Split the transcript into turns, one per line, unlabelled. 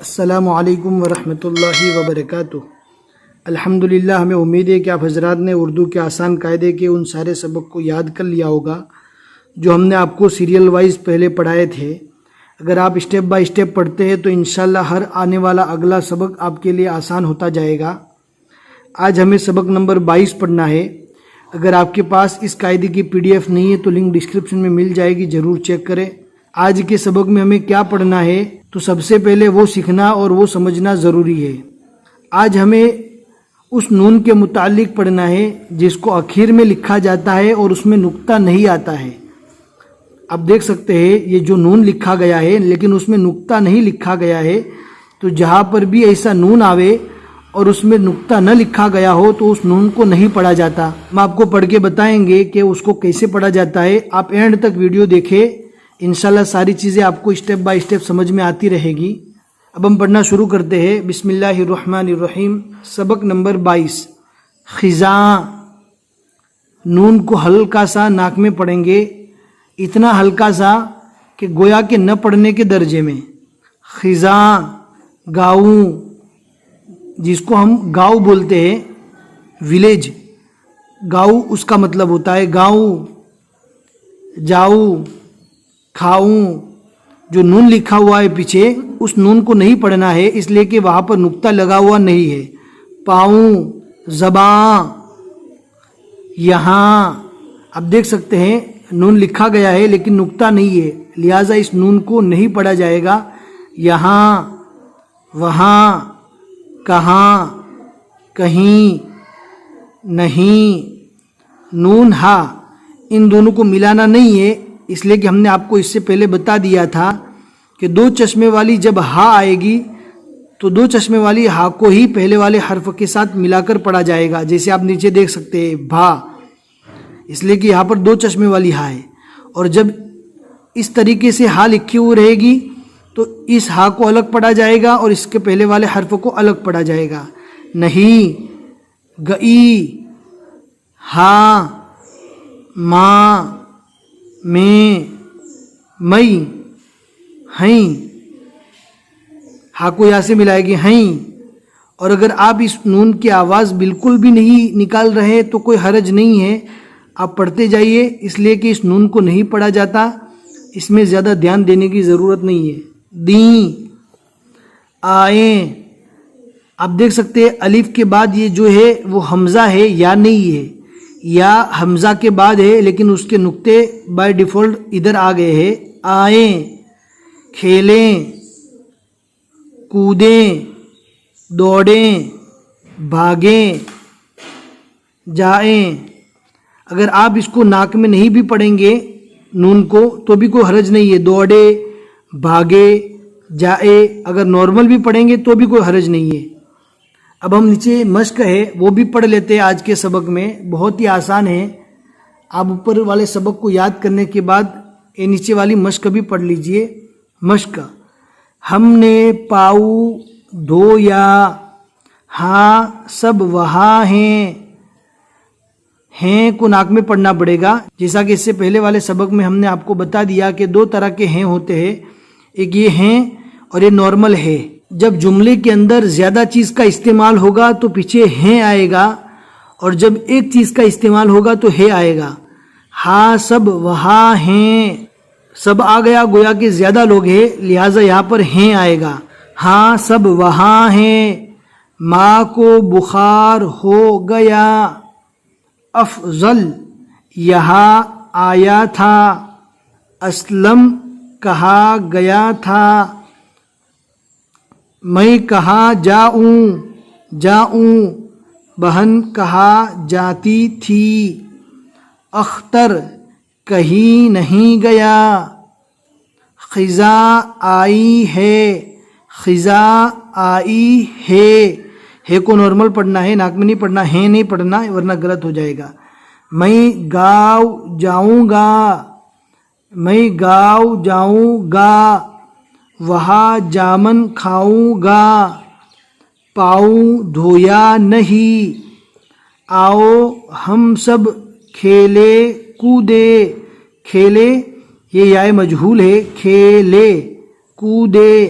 السلام علیکم ورحمۃ اللہ وبرکاتہ۔ الحمدللہ، ہمیں امید ہے کہ آپ حضرات نے اردو کے آسان قاعدے کے ان سارے سبق کو یاد کر لیا ہوگا جو ہم نے آپ کو سیریل وائز پہلے پڑھائے تھے۔ اگر آپ اسٹیپ بائی اسٹیپ پڑھتے ہیں تو انشاءاللہ ہر آنے والا اگلا سبق آپ کے لیے آسان ہوتا جائے گا۔ آج ہمیں سبق نمبر 22 پڑھنا ہے۔ اگر آپ کے پاس اس قاعدے کی PDF نہیں ہے تو لنک ڈسکرپشن میں مل جائے گی، ضرور چیک کریں۔ آج کے سبق میں ہمیں کیا پڑھنا ہے تو سب سے پہلے وہ سیکھنا اور وہ سمجھنا ضروری ہے۔ آج ہمیں اس نون کے متعلق پڑھنا ہے جس کو آخر میں لکھا جاتا ہے اور اس میں نقطہ نہیں آتا ہے۔ اب دیکھ سکتے ہیں یہ جو نون لکھا گیا ہے لیکن اس میں نقطہ نہیں لکھا گیا ہے، تو جہاں پر بھی ایسا نون آوے اور اس میں نقطہ نہ لکھا گیا ہو تو اس نون کو نہیں پڑھا جاتا۔ ہم آپ کو پڑھ کے بتائیں گے کہ اس کو کیسے پڑھا جاتا ہے۔ آپ اینڈ تک ویڈیو دیکھیں، انشاءاللہ ساری چیزیں آپ کو اسٹیپ بائی اسٹیپ سمجھ میں آتی رہے گی۔ اب ہم پڑھنا شروع کرتے ہیں۔ بسم اللہ الرحمن الرحیم۔ سبق نمبر 22، خزاں۔ نون کو ہلکا سا ناک میں پڑھیں گے، اتنا ہلکا سا کہ گویا کہ نہ پڑھنے کے درجے میں۔ خزاں، گاؤں، جس کو ہم گاؤں بولتے ہیں، ولیج، گاؤں اس کا مطلب ہوتا ہے گاؤں۔ جاؤ، کھاؤں، جو نون لکھا ہوا ہے پیچھے اس نون کو نہیں پڑھنا ہے، اس لیے کہ وہاں پر نقطہ لگا ہوا نہیں ہے۔ پاؤں، زباں، یہاں۔ اب دیکھ سکتے ہیں نون لکھا گیا ہے لیکن نقطہ نہیں ہے، لہٰذا اس نون کو نہیں پڑھا جائے گا۔ یہاں، وہاں، کہاں، کہیں، نہیں۔ نون ہا، ان دونوں کو ملانا نہیں ہے، اس لیے کہ ہم نے آپ کو اس سے پہلے بتا دیا تھا کہ دو چشمے والی جب ہا آئے گی تو دو چشمے والی ہا کو ہی پہلے والے حرف کے ساتھ ملا کر پڑھا جائے گا، جیسے آپ نیچے دیکھ سکتے ہیں بھا، اس لیے کہ یہاں پر دو چشمے والی ہا ہے۔ اور جب اس طریقے سے ہا لکھی ہوئی رہے گی تو اس ہا کو الگ پڑھا جائے گا اور اس کے پہلے والے حرف کو الگ پڑھا جائے گا۔ نہیں، گئی، ہاں، ماں، میں، مئی، ہیں۔ ہا کو یہاں سے ملائے گی ہیں۔ اور اگر آپ اس نون کی آواز بالکل بھی نہیں نکال رہے تو کوئی حرج نہیں ہے، آپ پڑھتے جائیے، اس لیے کہ اس نون کو نہیں پڑھا جاتا، اس میں زیادہ دھیان دینے کی ضرورت نہیں ہے۔ دیں، آئیں۔ آپ دیکھ سکتے ہیں الف کے بعد یہ جو ہے وہ حمزہ ہے یا نہیں ہے، یا حمزہ کے بعد ہے لیکن اس کے نقطے بائی ڈیفالٹ ادھر آ گئے ہیں۔ آئیں، کھیلیں، کودیں، دوڑیں، بھاگیں، جائیں۔ اگر آپ اس کو ناک میں نہیں بھی پڑھیں گے نون کو تو بھی کوئی حرج نہیں ہے، دوڑے، بھاگے، جائے، اگر نارمل بھی پڑھیں گے تو بھی کوئی حرج نہیں ہے۔ اب ہم نیچے مشق ہے وہ بھی پڑھ لیتے ہیں آج کے سبق میں، بہت ہی آسان ہے۔ آپ اوپر والے سبق کو یاد کرنے کے بعد یہ نیچے والی مشق بھی پڑھ لیجئے۔ مشق، ہم نے پاؤ دھویا، ہاں سب وہاں ہیں۔ ہیں کو ناک میں پڑھنا پڑے گا، جیسا کہ اس سے پہلے والے سبق میں ہم نے آپ کو بتا دیا کہ دو طرح کے ہیں ہوتے ہیں، ایک یہ ہیں اور یہ نارمل ہے۔ جب جملے کے اندر زیادہ چیز کا استعمال ہوگا تو پیچھے ہیں آئے گا، اور جب ایک چیز کا استعمال ہوگا تو ہے آئے گا۔ ہاں سب وہاں ہیں، سب آ گیا گویا کہ زیادہ لوگ ہیں، لہٰذا یہاں پر ہیں آئے گا۔ ہاں سب وہاں ہیں، ماں کو بخار ہو گیا۔ افضل، یہاں آیا تھا۔ اسلم، کہا گیا تھا۔ میں کہاں جاؤں، جاؤں، بہن کہا جاتی تھی۔ اختر، کہیں نہیں گیا۔ خزاں آئی ہے، خزاں آئی ہے کو نارمل پڑھنا ہے، ناک میں نہیں پڑھنا، ہے نہیں پڑھنا ورنہ غلط ہو جائے گا۔ میں گاؤں جاؤں گا، میں گاؤں جاؤں گا۔ وہاں جامن کھاؤں گا۔ پاؤں دھویا نہیں۔ آؤ ہم سب کھیلے کودے۔ کھیلے یہ یا مجہول ہے، کھیلے کودے۔